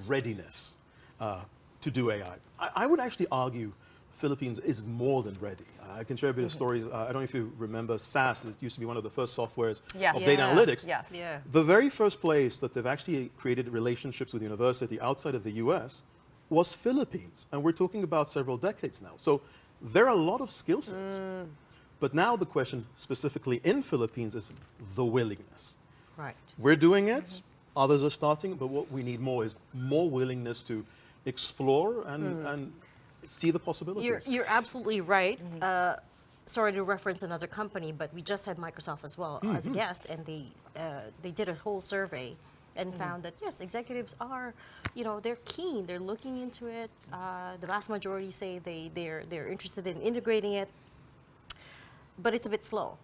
[SPEAKER 11] readiness to do AI. I would actually argue Philippines is more than ready. I can share a bit of stories. I don't know if you remember SAS. It used to be one of the first softwares of data analytics.
[SPEAKER 3] Yes.
[SPEAKER 1] Yeah.
[SPEAKER 11] The very first place that they've actually created relationships with university outside of the US was Philippines. And we're talking about several decades now. So there are a lot of skill sets. But now the question specifically in Philippines is the willingness.
[SPEAKER 1] Right.
[SPEAKER 11] We're doing it, others are starting, but what we need more is more willingness to explore and see the possibilities.
[SPEAKER 1] You're absolutely right. sorry to reference another company, but we just had Microsoft as well as a guest, and they did a whole survey and found that yes, executives are, they're keen, they're looking into it. The vast majority say they're interested in integrating it, but it's a bit slow.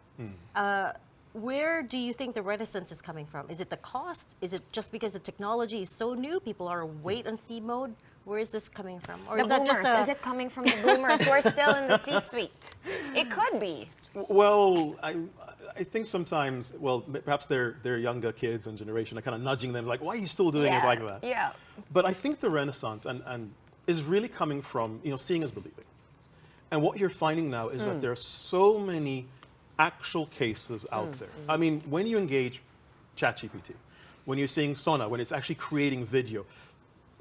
[SPEAKER 1] Where do you think the reticence is coming from? Is it the cost? Is it just because the technology is so new, people are wait and see mode? Where is this coming from? Or
[SPEAKER 3] The
[SPEAKER 1] is that
[SPEAKER 3] boomers.
[SPEAKER 1] just
[SPEAKER 3] Is it coming from the boomers who are still in the C-suite? It could be.
[SPEAKER 11] Well, I think sometimes, well, perhaps their younger kids and generation are kind of nudging them, like, why are you still doing it like that?
[SPEAKER 3] Yeah.
[SPEAKER 11] But I think the renaissance and is really coming from, seeing is believing. And what you're finding now is that there are so many actual cases out there. I mean, when you engage ChatGPT, when you're seeing Sona, when it's actually creating video,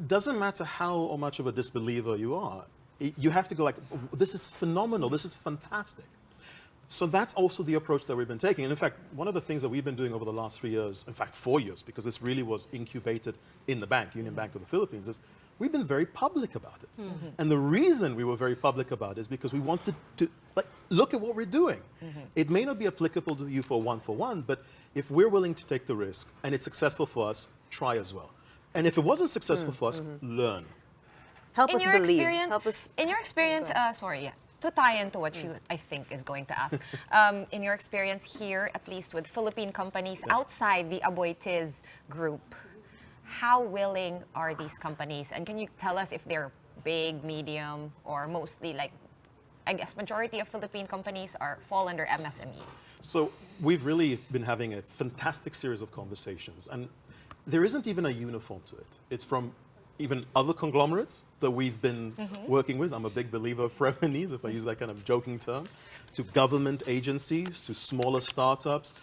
[SPEAKER 11] doesn't matter how much of a disbeliever you are, you have to go like, this is phenomenal, this is fantastic. So that's also the approach that we've been taking. And in fact, one of the things that we've been doing over the last 3 years, in fact 4 years, because this really was incubated in the bank, Union Bank of the Philippines, is we've been very public about it. And the reason we were very public about it is because we wanted to look at what we're doing. It may not be applicable to you for one, but if we're willing to take the risk and it's successful for us, try as well. And if it wasn't successful for us, learn.
[SPEAKER 8] Help
[SPEAKER 3] In
[SPEAKER 8] us
[SPEAKER 3] your
[SPEAKER 8] believe.
[SPEAKER 3] experience,
[SPEAKER 8] Help us.
[SPEAKER 3] in your experience, to tie into what you, I think, is going to ask, in your experience here, at least with Philippine companies outside the Aboitiz group, how willing are these companies? And can you tell us if they're big, medium, or mostly like, I guess majority of Philippine companies fall under MSME?
[SPEAKER 11] So we've really been having a fantastic series of conversations. And there isn't even a uniform to it. It's from even other conglomerates that we've been working with. I'm a big believer of frenemies, if I use that kind of joking term, to government agencies, to smaller startups.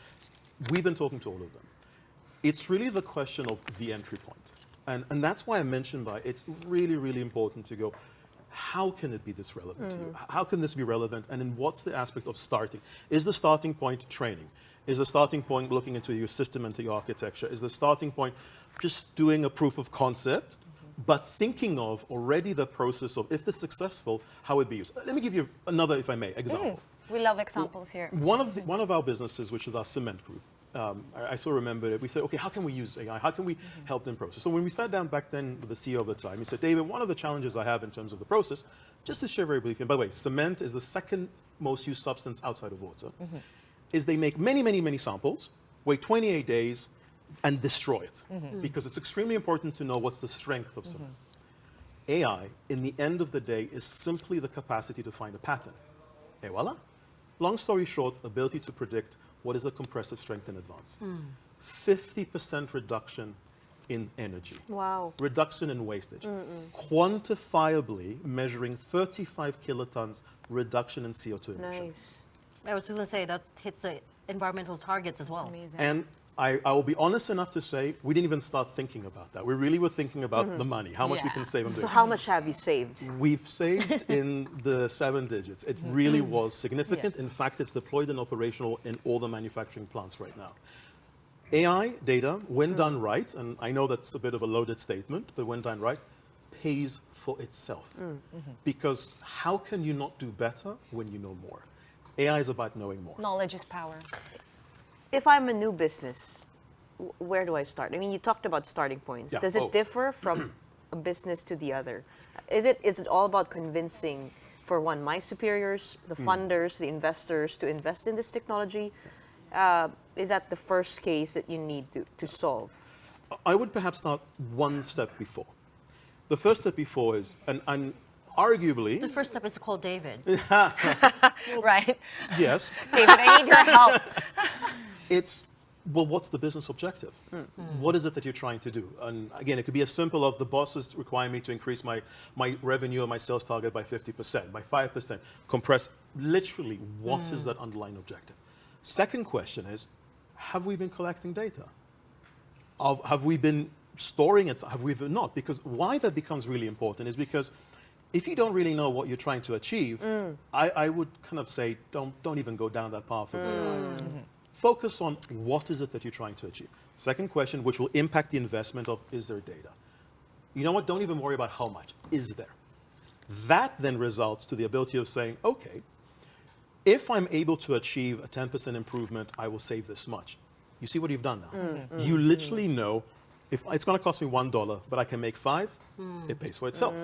[SPEAKER 11] We've been talking to all of them. It's really the question of the entry point. And that's why I mentioned it's really, really important to go, how can it be this relevant to you? How can this be relevant? And then what's the aspect of starting? Is the starting point training? Is the starting point looking into your system and your architecture? Is the starting point just doing a proof of concept, but thinking of already the process of, if this is successful, how it be used? Let me give you another, if I may, example.
[SPEAKER 3] We love examples here.
[SPEAKER 11] One of our businesses, which is our cement group, I still remember it. We said, okay, how can we use AI? How can we help them process? So when we sat down back then with the CEO of the time, he said, David, one of the challenges I have in terms of the process, just to share very briefly, and by the way, cement is the second most used substance outside of water, is they make many, many, many samples, wait 28 days, and destroy it. Because it's extremely important to know what's the strength of cement. AI, in the end of the day, is simply the capacity to find a pattern. Et voila. Long story short, ability to predict what is the compressive strength in advance. 50% reduction in energy.
[SPEAKER 8] Wow.
[SPEAKER 11] Reduction in wastage. Quantifiably measuring 35 kilotons reduction in CO2 emissions.
[SPEAKER 8] Nice.
[SPEAKER 1] I was going to say that hits the environmental targets as well.
[SPEAKER 3] Amazing.
[SPEAKER 11] And I will be honest enough to say we didn't even start thinking about that. We really were thinking about the money, how much we can save on doing
[SPEAKER 8] So
[SPEAKER 11] it.
[SPEAKER 8] how much have you saved?
[SPEAKER 11] We've saved in the 7 digits. It really was significant. In fact, it's deployed and operational in all the manufacturing plants right now. AI data, when done right, and I know that's a bit of a loaded statement, but when done right, pays for itself. Because how can you not do better when you know more? AI is about knowing more.
[SPEAKER 3] Knowledge is power.
[SPEAKER 8] If I'm a new business, where do I start? I mean, you talked about starting points.
[SPEAKER 11] Yeah.
[SPEAKER 8] Does it differ from a business to the other? Is it all about convincing, for one, my superiors, the funders, the investors to invest in this technology? Is that the first case that you need to solve?
[SPEAKER 11] I would perhaps start one step before. The first step before is, and arguably...
[SPEAKER 1] The first step is to call David.
[SPEAKER 3] Right?
[SPEAKER 11] Yes.
[SPEAKER 3] David, I need your help.
[SPEAKER 11] It's, well, what's the business objective? What is it that you're trying to do? And again, it could be as simple as the bosses require me to increase my revenue or my sales target by 50%, by 5%. Compress, literally, what is that underlying objective? Second question is, have we been collecting data? Have we been storing it? Have we not? Because why that becomes really important is because if you don't really know what you're trying to achieve, I would kind of say, don't even go down that path. Focus on what is it that you're trying to achieve. Second question, which will impact the investment of, is there data? You know what? Don't even worry about how much. Is there? That then results to the ability of saying, okay, If I'm able to achieve a 10% improvement, I will save this much. You see what you've done now? You literally know if it's going to cost me $1, but I can make 5, it pays for itself.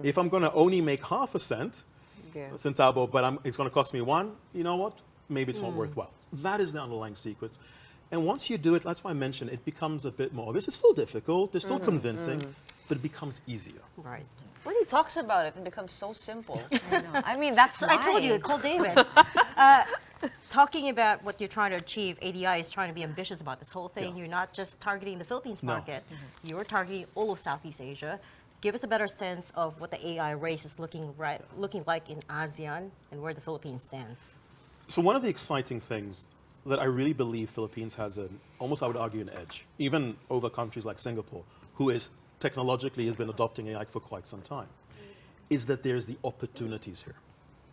[SPEAKER 11] If I'm going to only make half a centavo, but it's going to cost me 1, you know what? Maybe it's not worthwhile. That is the underlying secret. And once you do it, that's why I mentioned it becomes a bit more obvious. It's still difficult, it's still convincing, but it becomes easier.
[SPEAKER 1] Right.
[SPEAKER 2] When he talks about it, it becomes so simple.
[SPEAKER 3] I know. I mean, that's
[SPEAKER 1] So
[SPEAKER 3] why.
[SPEAKER 1] I told you, call David. Talking about what you're trying to achieve, ADI is trying to be ambitious about this whole thing.
[SPEAKER 11] Yeah.
[SPEAKER 1] You're not just targeting the Philippines
[SPEAKER 11] No.
[SPEAKER 1] market. You're targeting all of Southeast Asia. Give us a better sense of what the AI race is looking like in ASEAN and where the Philippines stands.
[SPEAKER 11] So one of the exciting things that I really believe Philippines has almost I would argue an edge, even over countries like Singapore, who is technologically has been adopting AI for quite some time, is that there's the opportunities here.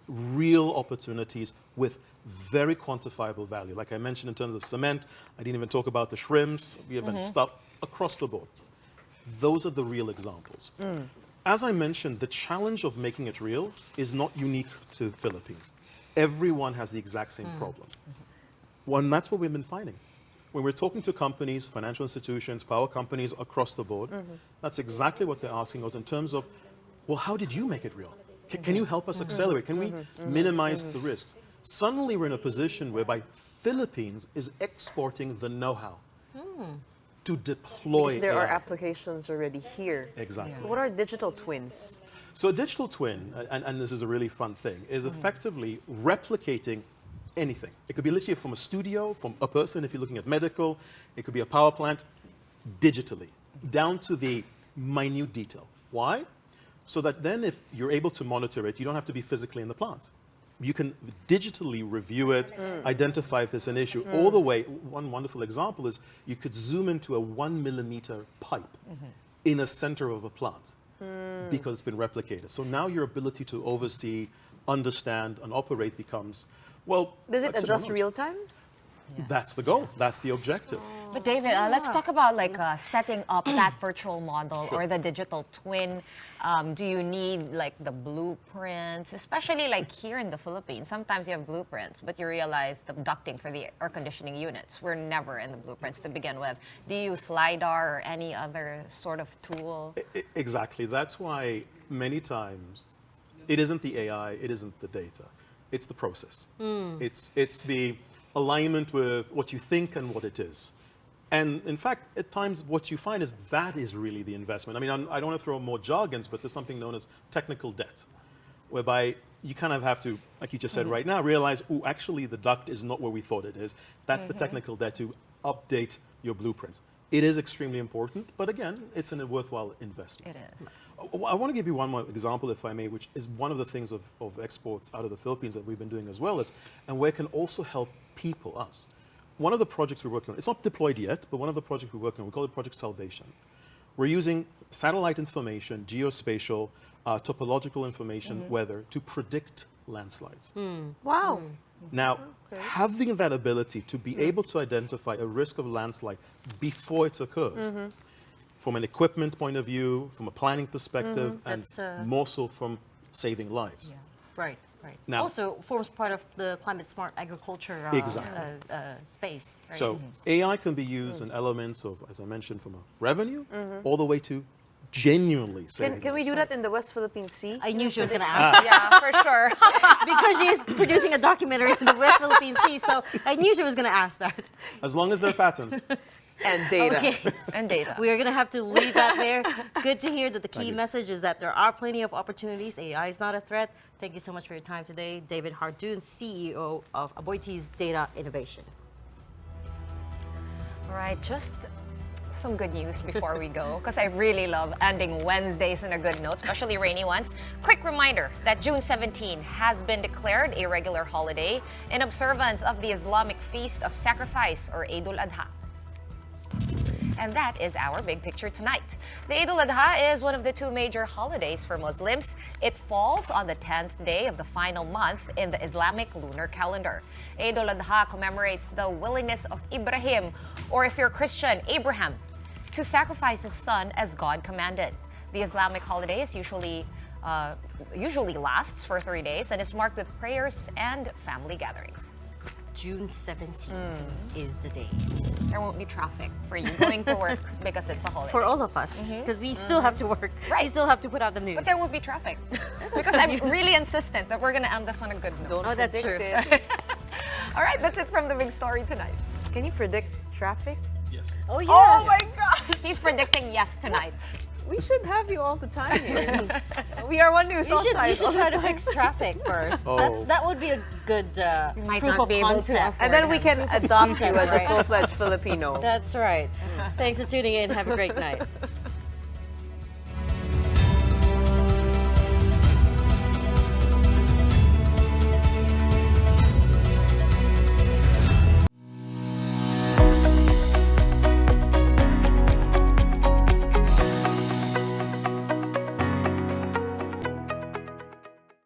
[SPEAKER 11] Real opportunities with very quantifiable value. Like I mentioned in terms of cement, I didn't even talk about the shrimps, we have stuff across the board. Those are the real examples. As I mentioned, the challenge of making it real is not unique to Philippines. Everyone has the exact same problem. Well, and that's what we've been finding. When we're talking to companies, financial institutions, power companies across the board, that's exactly what they're asking us in terms of, well, how did you make it real? Can you help us accelerate? Can we minimize the risk? Suddenly we're in a position whereby Philippines is exporting the know-how to deploy
[SPEAKER 8] Because there are
[SPEAKER 11] AI.
[SPEAKER 8] applications already here.
[SPEAKER 11] Exactly.
[SPEAKER 8] What are digital twins?
[SPEAKER 11] So a digital twin, and this is a really fun thing, is effectively replicating anything. It could be literally from a studio, from a person if you're looking at medical, it could be a power plant, digitally, down to the minute detail. Why? So that then if you're able to monitor it, you don't have to be physically in the plant. You can digitally review it, identify if there's an issue, all the way. One wonderful example is you could zoom into a 1 millimeter pipe in a center of a plant because it's been replicated. So now your ability to oversee, understand, and operate becomes, well...
[SPEAKER 8] Does it
[SPEAKER 11] like
[SPEAKER 8] adjust
[SPEAKER 11] someone
[SPEAKER 8] real time?
[SPEAKER 11] That's the goal. That's the objective.
[SPEAKER 3] But David, let's talk about like setting up that virtual model or the digital twin. Do you need like the blueprints, especially like here in the Philippines? Sometimes you have blueprints, but you realize the ducting for the air conditioning units were never in the blueprints to begin with. Do you use LiDAR or any other sort of tool?
[SPEAKER 11] Exactly. That's why many times it isn't the AI, it isn't the data. It's the process. It's the alignment with what you think and what it is. And in fact, at times what you find is that is really the investment. I mean, I don't want to throw more jargons, but there's something known as technical debt, whereby you kind of have to, like you just said right now, realize, oh, actually the duct is not where we thought it is. That's the technical debt to update your blueprints. It is extremely important, but again, it's a worthwhile investment.
[SPEAKER 3] It is.
[SPEAKER 11] I want to give you one more example, if I may, which is one of the things of exports out of the Philippines that we've been doing as well, and where it can also help people, us. One of the projects we're working on, it's not deployed yet, but one of the projects we're working on, we call it Project Salvation. We're using satellite information, geospatial, topological information, weather, to predict landslides.
[SPEAKER 8] Wow.
[SPEAKER 11] Now, having that ability to be able to identify a risk of landslide before it occurs, from an equipment point of view, from a planning perspective, and more so from saving lives.
[SPEAKER 1] Right, right.
[SPEAKER 11] Now-
[SPEAKER 1] Also forms part of the climate smart agriculture space. Right?
[SPEAKER 11] So AI can be used in elements of, as I mentioned, from a revenue all the way to genuinely saving
[SPEAKER 8] Can we
[SPEAKER 11] lives.
[SPEAKER 8] do that in the West Philippine Sea?
[SPEAKER 1] I knew she was going to ask
[SPEAKER 3] Yeah, for sure.
[SPEAKER 1] because she's producing a documentary in the West Philippine Sea, so I knew she was going to ask that.
[SPEAKER 11] As long as there are patterns.
[SPEAKER 8] And data.
[SPEAKER 1] Okay.
[SPEAKER 3] And data.
[SPEAKER 1] We are going to have to leave that there. Good to hear that the key message is that there are plenty of opportunities. AI is not a threat. Thank you so much for your time today. David Hardoon, CEO of Aboitiz Data Innovation.
[SPEAKER 3] All right, just some good news before we go, because I really love ending Wednesdays on a good note, especially rainy ones. Quick reminder that June 17 has been declared a regular holiday in observance of the Islamic Feast of Sacrifice, or Eid al-Adha. And that is our big picture tonight. The Eid al-Adha is one of the two major holidays for Muslims. It falls on the 10th day of the final month in the Islamic lunar calendar. Eid al-Adha commemorates the willingness of Ibrahim, or if you're Christian, Abraham, to sacrifice his son as God commanded. The Islamic holiday is usually usually lasts for 3 days and is marked with prayers and family gatherings.
[SPEAKER 1] June 17th is the day.
[SPEAKER 3] There won't be traffic for you going to work because it's a holiday.
[SPEAKER 1] For all of us, because we still have to work.
[SPEAKER 3] Right.
[SPEAKER 1] We still have to put out the news.
[SPEAKER 3] But there won't be traffic. Because I'm really insistent that we're going to end this on a good note.
[SPEAKER 1] Oh, that's true.
[SPEAKER 3] All right, that's it from the big story tonight.
[SPEAKER 8] Can you predict traffic?
[SPEAKER 1] Oh, yes.
[SPEAKER 3] Oh my God! He's predicting yes tonight.
[SPEAKER 8] We should have you all the time here. We are One News
[SPEAKER 1] You
[SPEAKER 8] outside.
[SPEAKER 1] should try to fix traffic first.
[SPEAKER 11] Oh.
[SPEAKER 1] That would be a good
[SPEAKER 3] might
[SPEAKER 1] proof
[SPEAKER 3] not
[SPEAKER 1] of
[SPEAKER 3] be able to
[SPEAKER 1] concept.
[SPEAKER 3] afford
[SPEAKER 8] And then we can adopt you as a
[SPEAKER 1] Right.
[SPEAKER 8] full-fledged Filipino.
[SPEAKER 1] That's right. Thanks for tuning in. Have a great night.